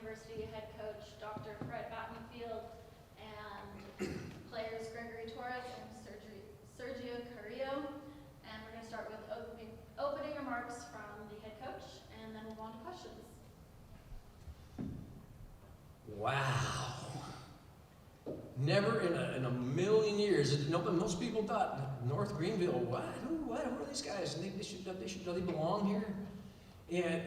University head coach Dr. Fred Battenfield and players Gregory Torres and Sergio Carrillo. And we're going to start with opening remarks from the head coach, and then move on to questions. Wow. Never in a million years, most people thought North Greenville, what are these guys? They belong here? And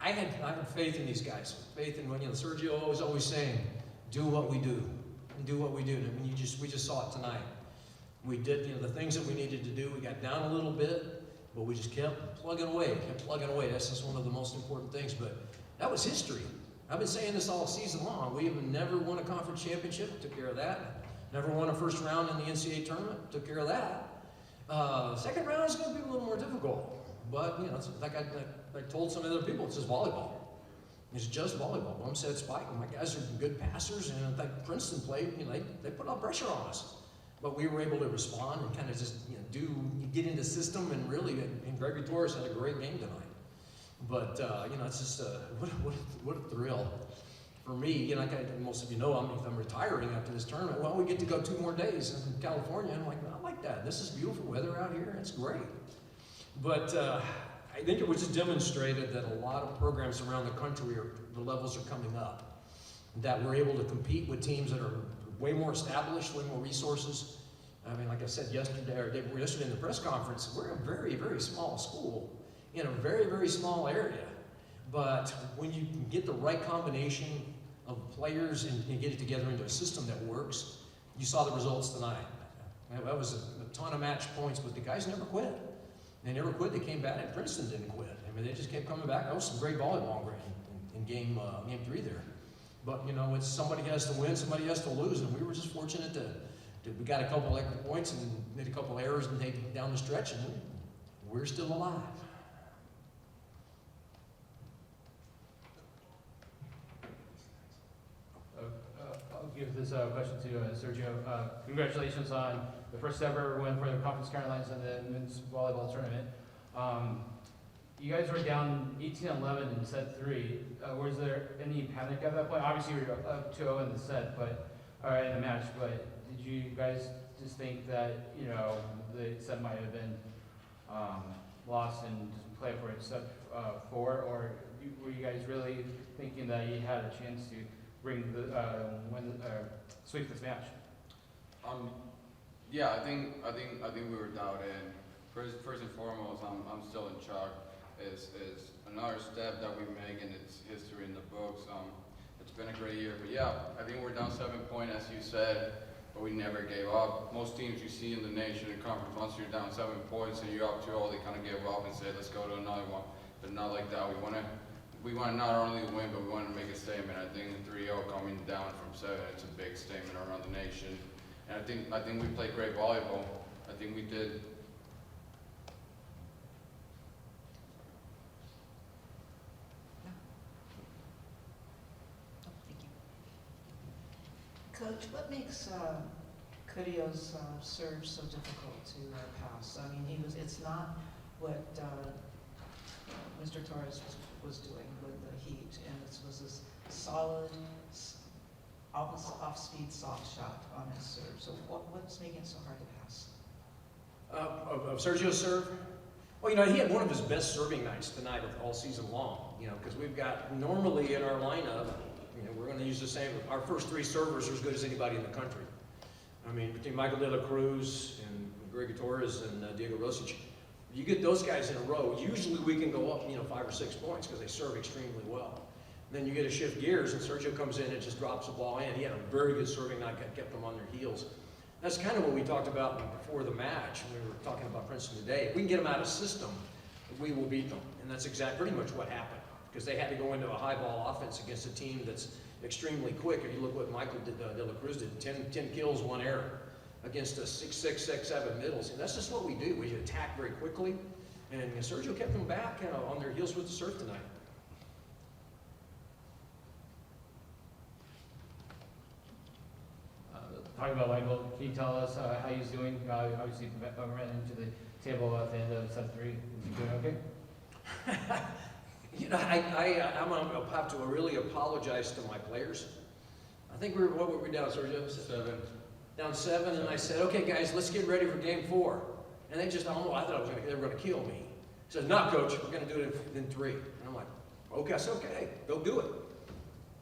I had faith in these guys. Faith in, Sergio was always saying, do what we do. Do what we do. And we just saw it tonight. We did, the things that we needed to do. We got down a little bit, but we just kept plugging away. That's just one of the most important things. But that was history. I've been saying this all season long. We have never won a conference championship, took care of that. Never won a first round in the NCAA tournament, took care of that. Second round is going to be a little more difficult. But, it's like I told some other people, it's just volleyball. It's just volleyball. Bumstead Spike, my guys are good passers, and like Princeton played, they put a lot of pressure on us. But we were able to respond and kind of just, get into the system, and really, and Gregory Torres had a great game tonight. But, it's just, what a thrill. For me, like most of you know, I'm retiring after this tournament. Well, we get to go 2 more days in California. And I'm like, I like that. This is beautiful weather out here. It's great. But I think it was just demonstrated that a lot of programs around the country, the levels are coming up. That we're able to compete with teams that are way more established, way more resources. Like I said yesterday in the press conference, we're a very, very small school in a very, very small area. But when you get the right combination of players and get it together into a system that works, you saw the results tonight. That was a ton of match points, but the guys never quit. They never quit. They came back, and Princeton didn't quit. They just kept coming back. That was some great volleyball in game 3 there. But, it's somebody has to win, somebody has to lose, and we were just fortunate we got a couple extra points and made a couple errors and take down the stretch, and we're still alive. I'll give this question to Sergio. Congratulations on the first ever win for the Conference Carolines in the men's volleyball tournament. You guys were down 18-11 in set 3. Was there any panic at that point? Obviously, you were up 2-0 in the set, in the match. But did you guys just think that the set might have been lost and just play for it set 4, or were you guys really thinking that you had a chance to bring sweep this match? Yeah, I think we were doubted. First and foremost, I'm still in shock. Is another step that we make, and it's history in the books. It's been a great year, but yeah, I think we're down 7 points, as you said, but we never gave up. Most teams you see in the nation and conference, once you're down 7 points and you're up 2-0, they kind of give up and say, let's go to another one. But not like that. We want to not only win, but we want to make a statement. I think the 3-0 coming down from 7, it's a big statement around the nation. And I think we played great volleyball. I think we did. Coach, what makes Carrillo's serve so difficult to pass? It's not what Mr. Torres was doing with the Heat, and it was this solid, off-speed, soft shot on his serve. So what's making it so hard to pass? Of Sergio's serve? Well, he had one of his best serving nights tonight all season long, because we've got normally in our lineup, we're going to use the same. Our first 3 servers are as good as anybody in the country. Between Michael De La Cruz and Gregory Torres and Diego Rosic, you get those guys in a row, usually we can go up, 5 or 6 points because they serve extremely well. Then you get to shift gears, and Sergio comes in and just drops the ball in. He had a very good serving night, kept them on their heels. That's kind of what we talked about before the match. We were talking about Princeton today. If we can get them out of system, we will beat them. And that's pretty much what happened, because they had to go into a high ball offense against a team that's extremely quick. If you look what Michael De La Cruz did, 10 kills, 1 error against a 6'6", 6'7" middles. And that's just what we do. We attack very quickly. And Sergio kept them back on their heels with the serve tonight. Talking about Michael, can you tell us how he's doing? Obviously, ran into the table at the end of set 3. Is he doing okay? You know, I'm gonna have to really apologize to my players. I think what were we down, Sergio? 7. Down 7, and I said, okay, guys, let's get ready for game 4. And they just, oh, I thought they were gonna kill me. He says, no, coach, we're gonna do it in 3. And I'm like, okay, I said, okay, go do it.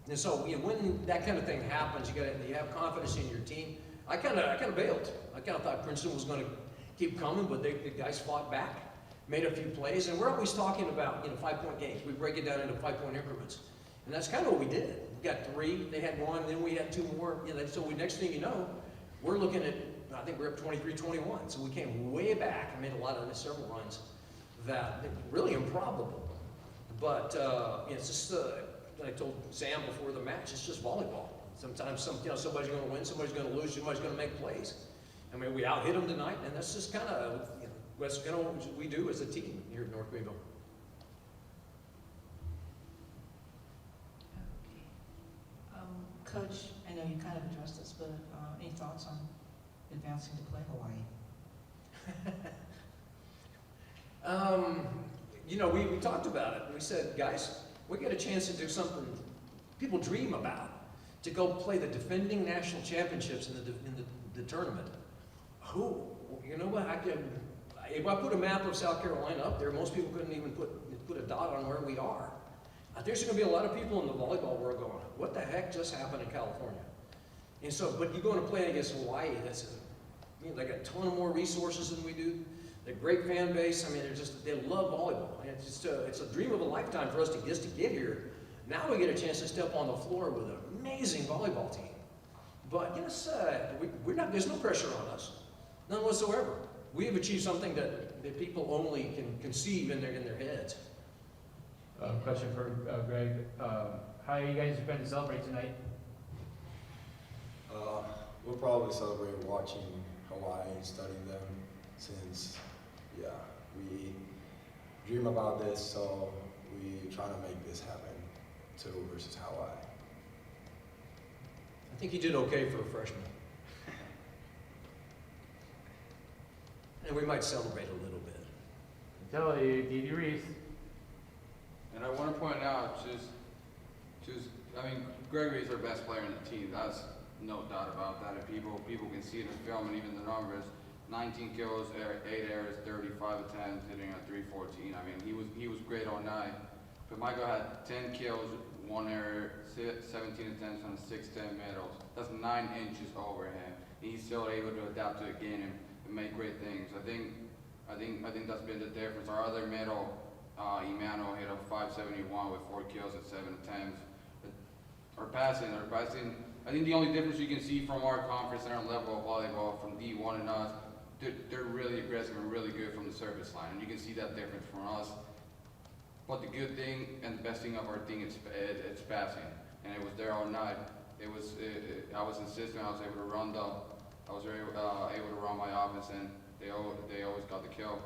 And so, you know, when that kind of thing happens, you have confidence in your team. I kind of bailed. I kind of thought Princeton was gonna keep coming, but the guys fought back, made a few plays, and we're always talking about, you know, 5-point games. We break it down into 5-point increments. And that's kind of what we did. We got 3, they had 1, then we had 2 more. You know, so next thing you know, we're looking at, I think we're up 23-21. So we came way back and made several runs that really improbable. But you know, it's just, I told Sam before the match, it's just volleyball. Sometimes somebody's going to win, somebody's going to lose, somebody's going to make plays. I mean, we out-hit them tonight, and that's just kind of, you know, that's kind of what we do as a team here at North Greenville. Okay. Coach, I know you kind of addressed this, but any thoughts on advancing to play Hawaii? You know, we talked about it. We said, guys, we get a chance to do something people dream about, to go play the defending national championships in the tournament. Who? You know what? If I put a map of South Carolina up there, most people couldn't even put a dot on where we are. There's going to be a lot of people in the volleyball world going, what the heck just happened in California? And so, but you're going to play against Hawaii. They got a ton of more resources than we do. They're a great fan base. I mean, they love volleyball. And it's a dream of a lifetime for us to get here. Now we get a chance to step on the floor with an amazing volleyball team. But yes, there's no pressure on us, none whatsoever. We have achieved something that people only can conceive in their heads. Question for Greg. How are you guys going to celebrate tonight? We'll probably celebrate watching Hawaii, studying them, since, yeah, we dream about this, so we try to make this happen too, versus Hawaii. I think you did okay for a freshman. And we might celebrate a little bit. Tell you, Dee Reese. And I want to point out, I mean, Gregory's our best player in the team. That's no doubt about that. And people can see it in the film and even the numbers. 19 kills, 8 errors, 35 attempts, hitting at 314. I mean, he was great all night. But Michael had 10 kills, 1 error, 17 attempts on 6-10 medals. That's 9 inches over him. And he's still able to adapt to the game and make great things. I think that's been the difference. Our other medal, Emmanuel hit a 571 with 4 kills at 7 attempts. Our passing, I think the only difference you can see from our conference and our level of volleyball from D1 and us, they're really aggressive and really good from the service line. And you can see that difference from us. But the good thing and the best thing of our thing is it's passing. And it was there all night. I was insistent. I was able to run my offense, and they always got the kill.